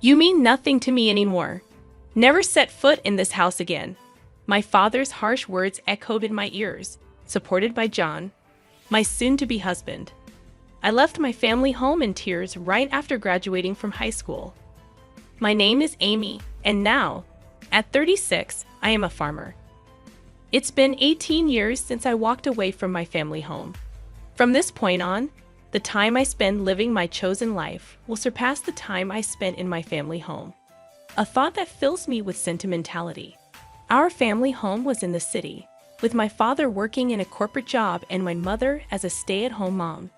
You mean nothing to me anymore. Never set foot in this house again. My father's harsh words echoed in my ears, supported by John, my soon-to-be husband. I left my family home in tears right after graduating from high school. My name is Amy, and now, at 36, I am a farmer. It's been 18 years since I walked away from my family home. From this point on, the time I spend living my chosen life will surpass the time I spent in my family home. A thought that fills me with sentimentality. Our family home was in the city, with my father working in a corporate job and my mother as a stay-at-home mom.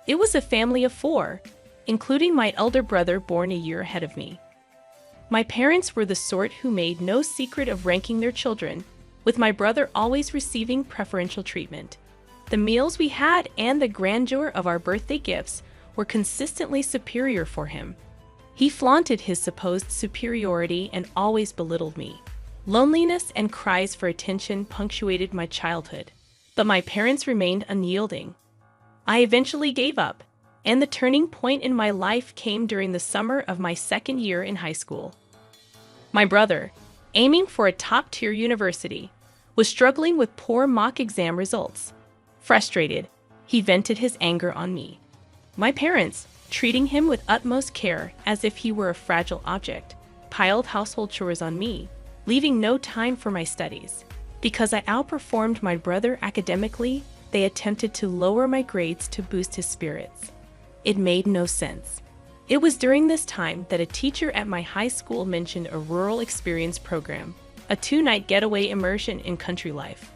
It was a family of 4, including my elder brother born a year ahead of me. My parents were the sort who made no secret of ranking their children, with my brother always receiving preferential treatment. The meals we had and the grandeur of our birthday gifts were consistently superior for him. He flaunted his supposed superiority and always belittled me. Loneliness and cries for attention punctuated my childhood, but my parents remained unyielding. I eventually gave up, and the turning point in my life came during the summer of my second year in high school. My brother, aiming for a top-tier university, was struggling with poor mock exam results. Frustrated, he vented his anger on me. My parents, treating him with utmost care as if he were a fragile object, piled household chores on me, leaving no time for my studies. Because I outperformed my brother academically, they attempted to lower my grades to boost his spirits. It made no sense. It was during this time that a teacher at my high school mentioned a rural experience program, a 2-night getaway immersion in country life.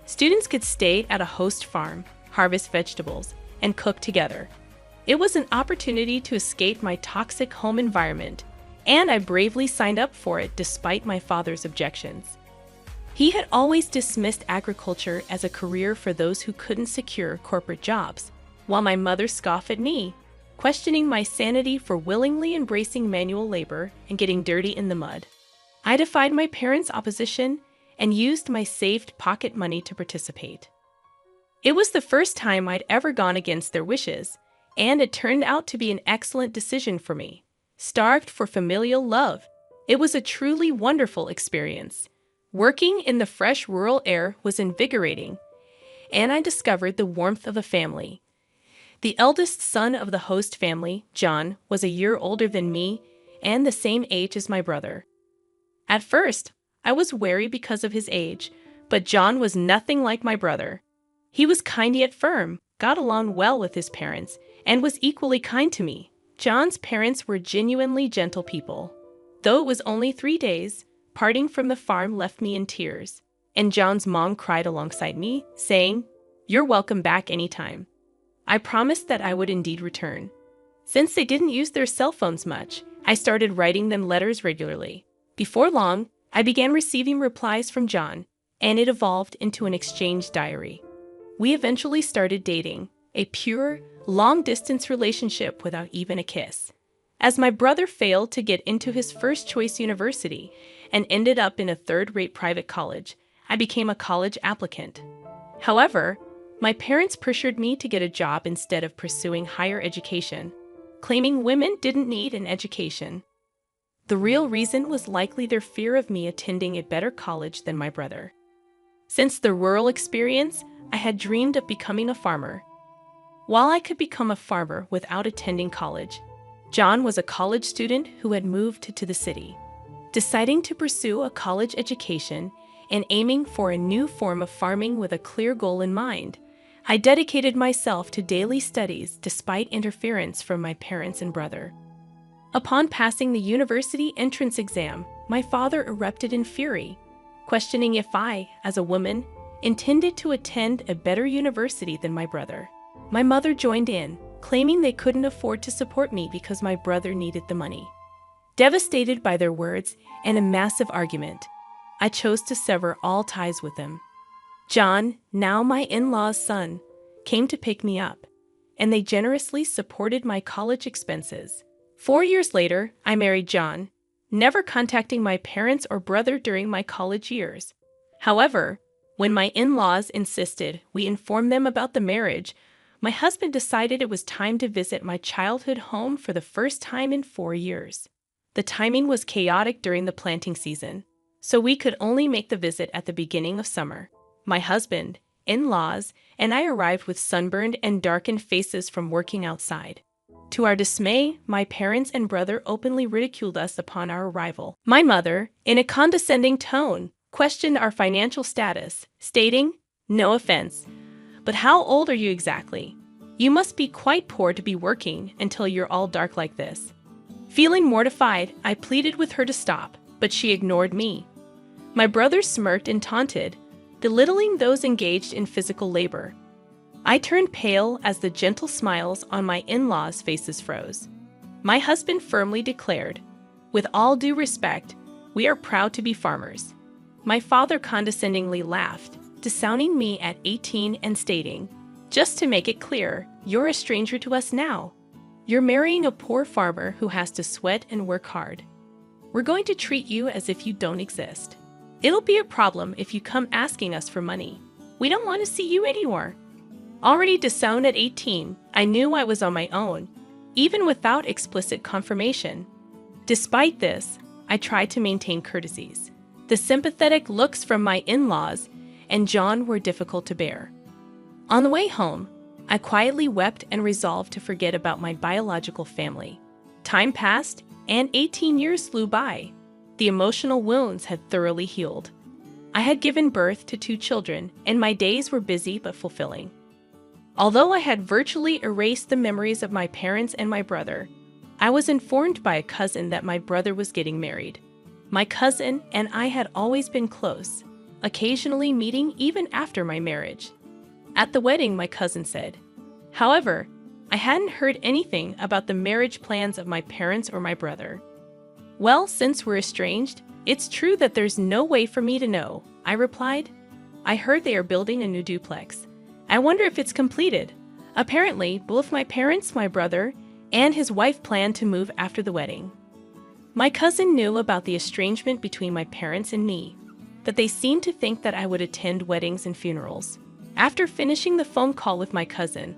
Students could stay at a host farm, harvest vegetables, and cook together. It was an opportunity to escape my toxic home environment, and I bravely signed up for it despite my father's objections. He had always dismissed agriculture as a career for those who couldn't secure corporate jobs, while my mother scoffed at me, questioning my sanity for willingly embracing manual labor and getting dirty in the mud. I defied my parents' opposition and used my saved pocket money to participate. It was the first time I'd ever gone against their wishes, and it turned out to be an excellent decision for me. Starved for familial love, it was a truly wonderful experience. Working in the fresh rural air was invigorating, and I discovered the warmth of a family. The eldest son of the host family, John, was a year older than me and the same age as my brother. At first, I was wary because of his age, but John was nothing like my brother. He was kind yet firm, got along well with his parents, and was equally kind to me. John's parents were genuinely gentle people. Though it was only 3 days, parting from the farm left me in tears, and John's mom cried alongside me, saying, "You're welcome back anytime." I promised that I would indeed return. Since they didn't use their cell phones much, I started writing them letters regularly. Before long, I began receiving replies from John, and it evolved into an exchange diary. We eventually started dating, a pure, long-distance relationship without even a kiss. As my brother failed to get into his first-choice university and ended up in a third-rate private college, I became a college applicant. However, my parents pressured me to get a job instead of pursuing higher education, claiming women didn't need an education. The real reason was likely their fear of me attending a better college than my brother. Since the rural experience, I had dreamed of becoming a farmer. While I could become a farmer without attending college, John was a college student who had moved to the city. Deciding to pursue a college education and aiming for a new form of farming with a clear goal in mind, I dedicated myself to daily studies despite interference from my parents and brother. Upon passing the university entrance exam, my father erupted in fury, questioning if I, as a woman, intended to attend a better university than my brother. My mother joined in, claiming they couldn't afford to support me because my brother needed the money. Devastated by their words and a massive argument, I chose to sever all ties with them. John, now my in-law's son, came to pick me up, and they generously supported my college expenses. 4 years later, I married John, never contacting my parents or brother during my college years. However, when my in-laws insisted we inform them about the marriage, my husband decided it was time to visit my childhood home for the first time in 4 years. The timing was chaotic during the planting season, so we could only make the visit at the beginning of summer. My husband, in-laws, and I arrived with sunburned and darkened faces from working outside. To our dismay, my parents and brother openly ridiculed us upon our arrival. My mother, in a condescending tone, questioned our financial status, stating, "No offense, but how old are you exactly? You must be quite poor to be working until you're all dark like this." Feeling mortified, I pleaded with her to stop, but she ignored me. My brother smirked and taunted, belittling those engaged in physical labor. I turned pale as the gentle smiles on my in-laws' faces froze. My husband firmly declared, "With all due respect, we are proud to be farmers." My father condescendingly laughed, disowning me at 18 and stating, "Just to make it clear, you're a stranger to us now. You're marrying a poor farmer who has to sweat and work hard. We're going to treat you as if you don't exist. It'll be a problem if you come asking us for money. We don't want to see you anymore." Already disowned at 18, I knew I was on my own, even without explicit confirmation. Despite this, I tried to maintain courtesies. The sympathetic looks from my in-laws and John were difficult to bear. On the way home, I quietly wept and resolved to forget about my biological family. Time passed, and 18 years flew by. The emotional wounds had thoroughly healed. I had given birth to 2 children, and my days were busy but fulfilling. Although I had virtually erased the memories of my parents and my brother, I was informed by a cousin that my brother was getting married. My cousin and I had always been close, occasionally meeting even after my marriage. At the wedding, my cousin said, however, I hadn't heard anything about the marriage plans of my parents or my brother. "Well, since we're estranged, it's true that there's no way for me to know," I replied. "I heard they are building a new duplex. I wonder if it's completed." Apparently, both my parents, my brother, and his wife planned to move after the wedding. My cousin knew about the estrangement between my parents and me, that they seemed to think that I would attend weddings and funerals. After finishing the phone call with my cousin,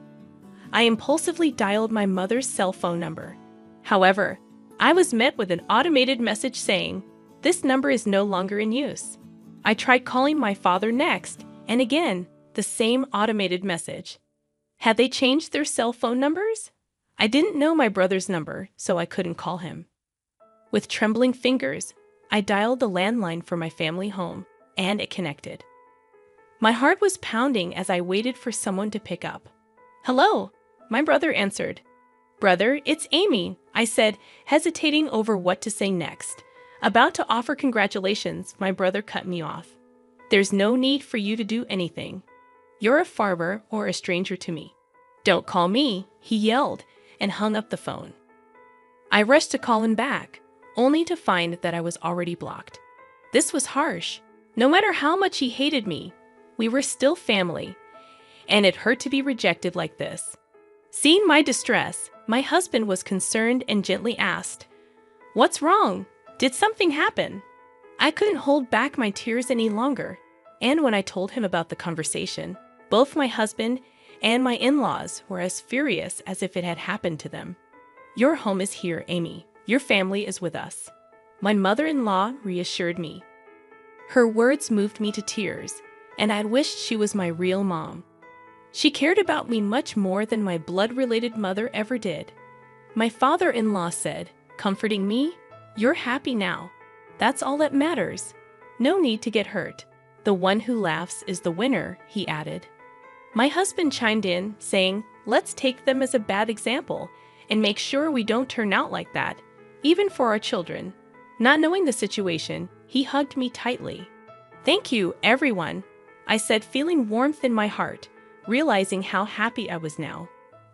I impulsively dialed my mother's cell phone number. However, I was met with an automated message saying, "This number is no longer in use." I tried calling my father next, and again, the same automated message. Had they changed their cell phone numbers? I didn't know my brother's number, so I couldn't call him. With trembling fingers, I dialed the landline for my family home, and it connected. My heart was pounding as I waited for someone to pick up. "Hello," my brother answered. "Brother, it's Amy," I said, hesitating over what to say next. About to offer congratulations, my brother cut me off. "There's no need for you to do anything. You're a farmer or a stranger to me. Don't call me," he yelled, and hung up the phone. I rushed to call him back, only to find that I was already blocked. This was harsh. No matter how much he hated me, we were still family, and it hurt to be rejected like this. Seeing my distress, my husband was concerned and gently asked, "What's wrong? Did something happen?" I couldn't hold back my tears any longer, and when I told him about the conversation, both my husband and my in-laws were as furious as if it had happened to them. "Your home is here, Amy. Your family is with us," my mother-in-law reassured me. Her words moved me to tears, and I wished she was my real mom. She cared about me much more than my blood-related mother ever did. My father-in-law said, comforting me, "You're happy now. That's all that matters. No need to get hurt. The one who laughs is the winner," he added. My husband chimed in, saying, "Let's take them as a bad example and make sure we don't turn out like that, even for our children." Not knowing the situation, he hugged me tightly. "Thank you, everyone," I said, feeling warmth in my heart, realizing how happy I was now,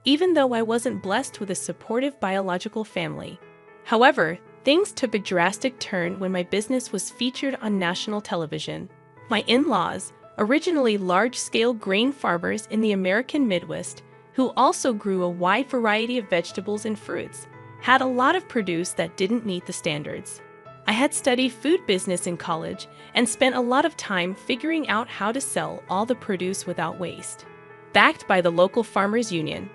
even though I wasn't blessed with a supportive biological family. However, things took a drastic turn when my business was featured on national television. My in-laws, originally large-scale grain farmers in the American Midwest, who also grew a wide variety of vegetables and fruits, had a lot of produce that didn't meet the standards. I had studied food business in college and spent a lot of time figuring out how to sell all the produce without waste. Backed by the local farmers union,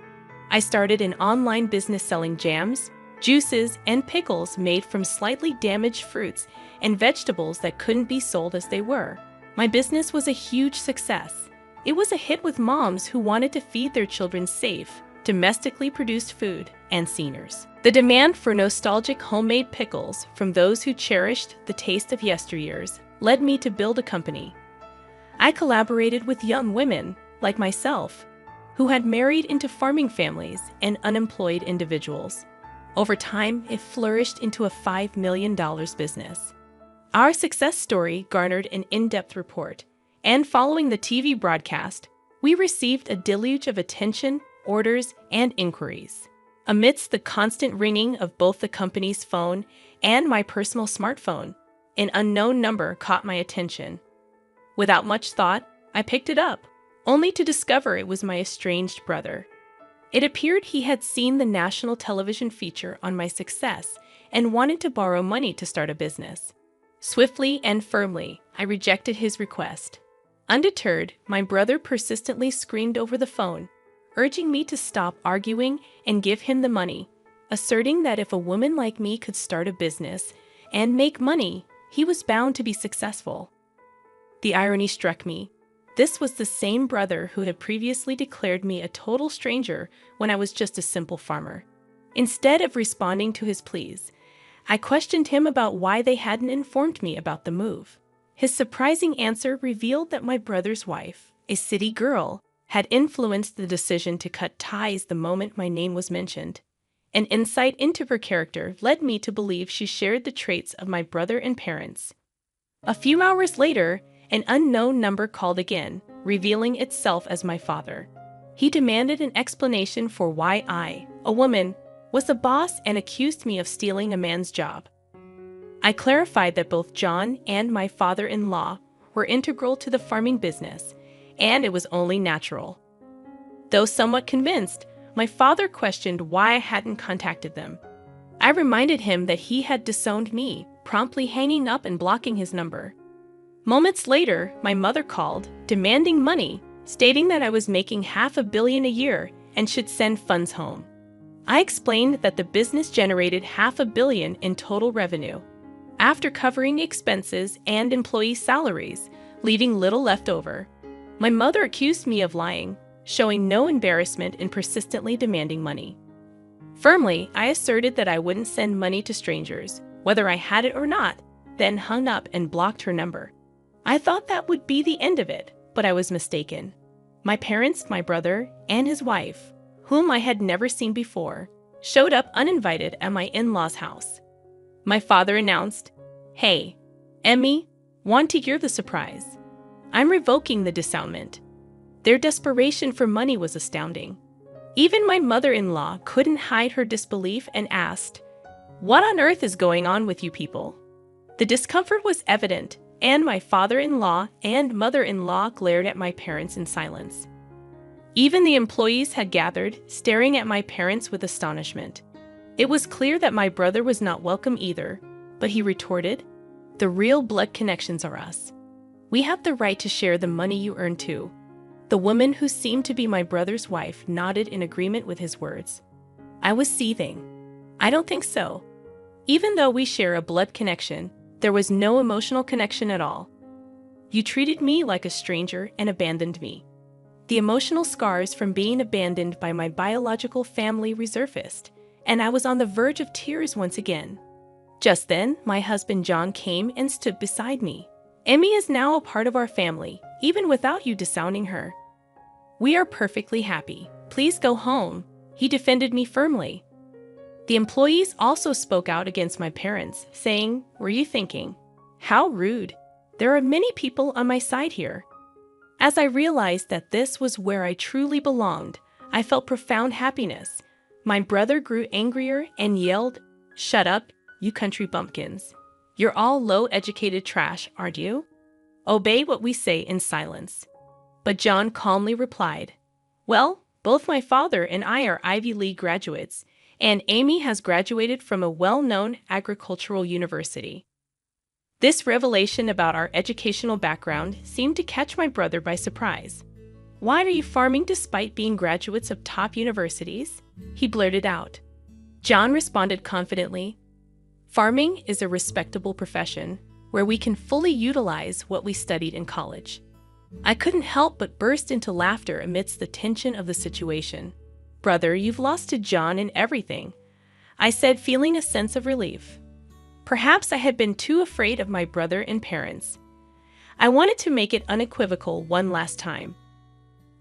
I started an online business selling jams, juices, and pickles made from slightly damaged fruits and vegetables that couldn't be sold as they were. My business was a huge success. It was a hit with moms who wanted to feed their children safe, domestically produced food and seniors. The demand for nostalgic homemade pickles from those who cherished the taste of yesteryears led me to build a company. I collaborated with young women, like myself, who had married into farming families and unemployed individuals. Over time, it flourished into a $5 million business. Our success story garnered an in-depth report, and following the TV broadcast, we received a deluge of attention, orders, and inquiries. Amidst the constant ringing of both the company's phone and my personal smartphone, an unknown number caught my attention. Without much thought, I picked it up, only to discover it was my estranged brother. It appeared he had seen the national television feature on my success and wanted to borrow money to start a business. Swiftly and firmly, I rejected his request. Undeterred, my brother persistently screamed over the phone, urging me to stop arguing and give him the money, asserting that if a woman like me could start a business and make money, he was bound to be successful. The irony struck me. This was the same brother who had previously declared me a total stranger when I was just a simple farmer. Instead of responding to his pleas, I questioned him about why they hadn't informed me about the move. His surprising answer revealed that my brother's wife, a city girl, had influenced the decision to cut ties the moment my name was mentioned. An insight into her character led me to believe she shared the traits of my brother and parents. A few hours later, an unknown number called again, revealing itself as my father. He demanded an explanation for why I, a woman, was the boss and accused me of stealing a man's job. I clarified that both John and my father-in-law were integral to the farming business, and it was only natural. Though somewhat convinced, my father questioned why I hadn't contacted them. I reminded him that he had disowned me, promptly hanging up and blocking his number. Moments later, my mother called, demanding money, stating that I was making $500 million a year and should send funds home. I explained that the business generated $500 million in total revenue, after covering expenses and employee salaries, leaving little left over. My mother accused me of lying, showing no embarrassment in persistently demanding money. Firmly, I asserted that I wouldn't send money to strangers, whether I had it or not, then hung up and blocked her number. I thought that would be the end of it, but I was mistaken. My parents, my brother, and his wife, whom I had never seen before, showed up uninvited at my in-laws' house. My father announced, "Hey, Emmy, want to hear the surprise? I'm revoking the dissownment." Their desperation for money was astounding. Even my mother-in-law couldn't hide her disbelief and asked, "What on earth is going on with you people?" The discomfort was evident, and my father-in-law and mother-in-law glared at my parents in silence. Even the employees had gathered, staring at my parents with astonishment. It was clear that my brother was not welcome either, but he retorted, "The real blood connections are us. We have the right to share the money you earn too." The woman who seemed to be my brother's wife nodded in agreement with his words. I was seething. I don't think so. Even though we share a blood connection, there was no emotional connection at all. You treated me like a stranger and abandoned me. The emotional scars from being abandoned by my biological family resurfaced, and I was on the verge of tears once again. Just then, my husband John came and stood beside me. "Emmy is now a part of our family, even without you disowning her. We are perfectly happy. Please go home," he defended me firmly. The employees also spoke out against my parents, saying, "Were you thinking? How rude. There are many people on my side here." As I realized that this was where I truly belonged, I felt profound happiness. My brother grew angrier and yelled, "Shut up, you country bumpkins. You're all low-educated trash, aren't you? Obey what we say in silence." But John calmly replied, "Well, both my father and I are Ivy League graduates, and Amy has graduated from a well-known agricultural university." This revelation about our educational background seemed to catch my brother by surprise. "Why are you farming despite being graduates of top universities?" he blurted out. John responded confidently, "Farming is a respectable profession where we can fully utilize what we studied in college." I couldn't help but burst into laughter amidst the tension of the situation. "Brother, you've lost to John in everything," I said, feeling a sense of relief. Perhaps I had been too afraid of my brother and parents. I wanted to make it unequivocal one last time.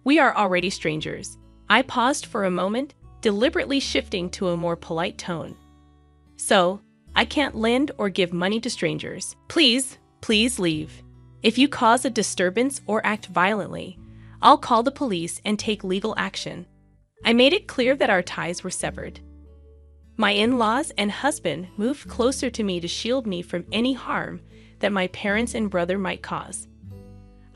"We are already strangers." I paused for a moment, deliberately shifting to a more polite tone. "So, I can't lend or give money to strangers. Please, please leave. If you cause a disturbance or act violently, I'll call the police and take legal action." I made it clear that our ties were severed. My in-laws and husband moved closer to me to shield me from any harm that my parents and brother might cause.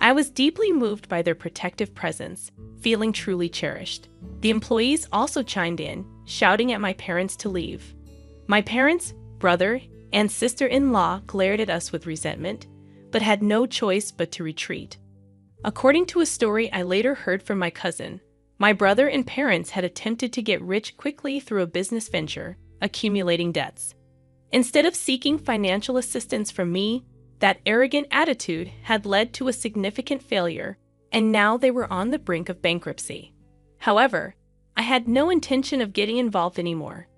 I was deeply moved by their protective presence, feeling truly cherished. The employees also chimed in, shouting at my parents to leave. My parents, brother, and sister-in-law glared at us with resentment, but had no choice but to retreat. According to a story I later heard from my cousin, my brother and parents had attempted to get rich quickly through a business venture, accumulating debts. Instead of seeking financial assistance from me, that arrogant attitude had led to a significant failure, and now they were on the brink of bankruptcy. However, I had no intention of getting involved anymore.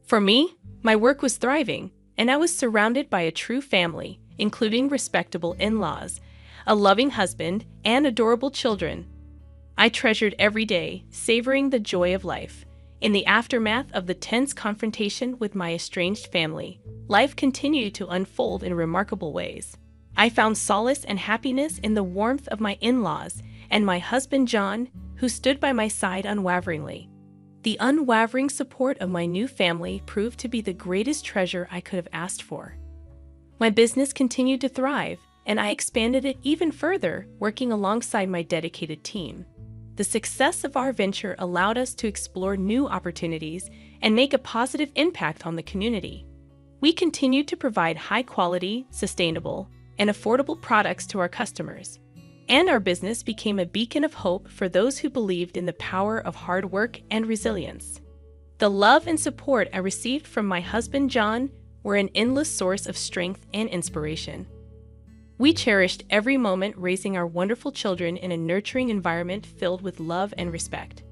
For me, my work was thriving, and I was surrounded by a true family, including respectable in-laws, a loving husband, and adorable children. I treasured every day, savoring the joy of life. In the aftermath of the tense confrontation with my estranged family, life continued to unfold in remarkable ways. I found solace and happiness in the warmth of my in-laws and my husband John, who stood by my side unwaveringly. The unwavering support of my new family proved to be the greatest treasure I could have asked for. My business continued to thrive, and I expanded it even further, working alongside my dedicated team. The success of our venture allowed us to explore new opportunities and make a positive impact on the community. We continued to provide high-quality, sustainable, and affordable products to our customers, and our business became a beacon of hope for those who believed in the power of hard work and resilience. The love and support I received from my husband John were an endless source of strength and inspiration. We cherished every moment raising our wonderful children in a nurturing environment filled with love and respect.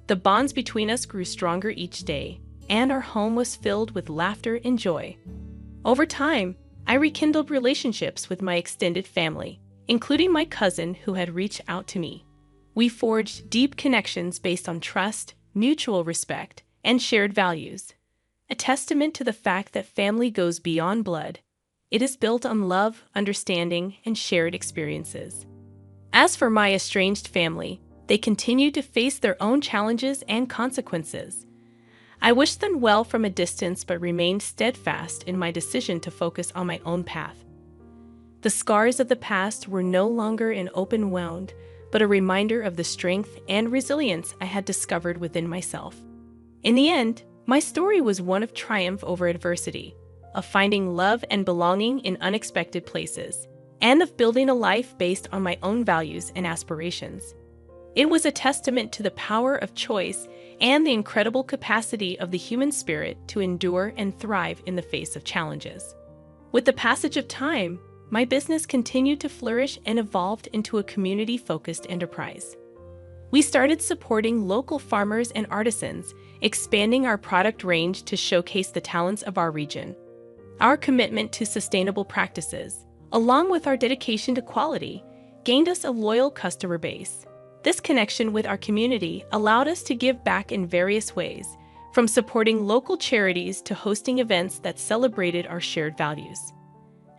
The bonds between us grew stronger each day, and our home was filled with laughter and joy. Over time, I rekindled relationships with my extended family, including my cousin who had reached out to me. We forged deep connections based on trust, mutual respect, and shared values, a testament to the fact that family goes beyond blood. It is built on love, understanding, and shared experiences. As for my estranged family, they continued to face their own challenges and consequences. I wished them well from a distance but remained steadfast in my decision to focus on my own path. The scars of the past were no longer an open wound, but a reminder of the strength and resilience I had discovered within myself. In the end, my story was one of triumph over adversity, of finding love and belonging in unexpected places, and of building a life based on my own values and aspirations. It was a testament to the power of choice and the incredible capacity of the human spirit to endure and thrive in the face of challenges. With the passage of time, my business continued to flourish and evolved into a community-focused enterprise. We started supporting local farmers and artisans, expanding our product range to showcase the talents of our region. Our commitment to sustainable practices, along with our dedication to quality, gained us a loyal customer base. This connection with our community allowed us to give back in various ways, from supporting local charities to hosting events that celebrated our shared values.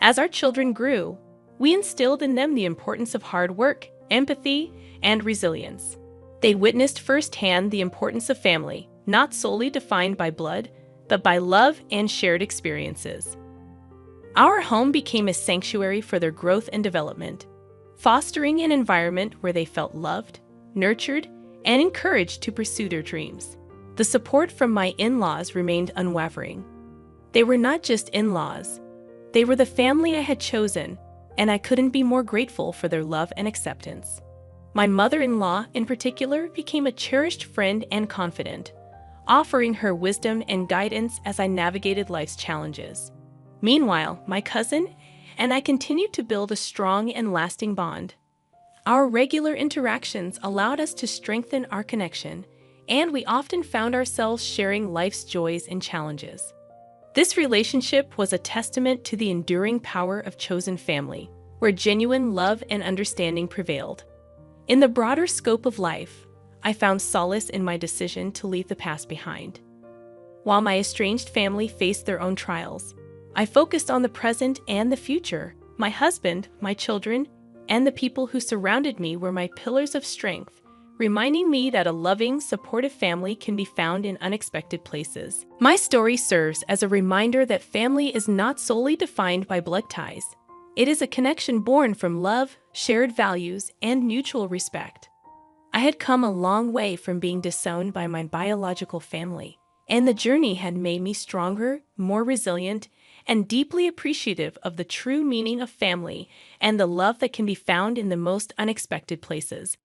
As our children grew, we instilled in them the importance of hard work, empathy, and resilience. They witnessed firsthand the importance of family, not solely defined by blood, but by love and shared experiences. Our home became a sanctuary for their growth and development, fostering an environment where they felt loved, nurtured, and encouraged to pursue their dreams. The support from my in-laws remained unwavering. They were not just in-laws. They were the family I had chosen, and I couldn't be more grateful for their love and acceptance. My mother-in-law, in particular, became a cherished friend and confidant, offering her wisdom and guidance as I navigated life's challenges. Meanwhile, my cousin and I continued to build a strong and lasting bond. Our regular interactions allowed us to strengthen our connection, and we often found ourselves sharing life's joys and challenges. This relationship was a testament to the enduring power of chosen family, where genuine love and understanding prevailed. In the broader scope of life, I found solace in my decision to leave the past behind. While my estranged family faced their own trials, I focused on the present and the future. My husband, my children, and the people who surrounded me were my pillars of strength, reminding me that a loving, supportive family can be found in unexpected places. My story serves as a reminder that family is not solely defined by blood ties. It is a connection born from love, shared values, and mutual respect. I had come a long way from being disowned by my biological family, and the journey had made me stronger, more resilient, and deeply appreciative of the true meaning of family and the love that can be found in the most unexpected places.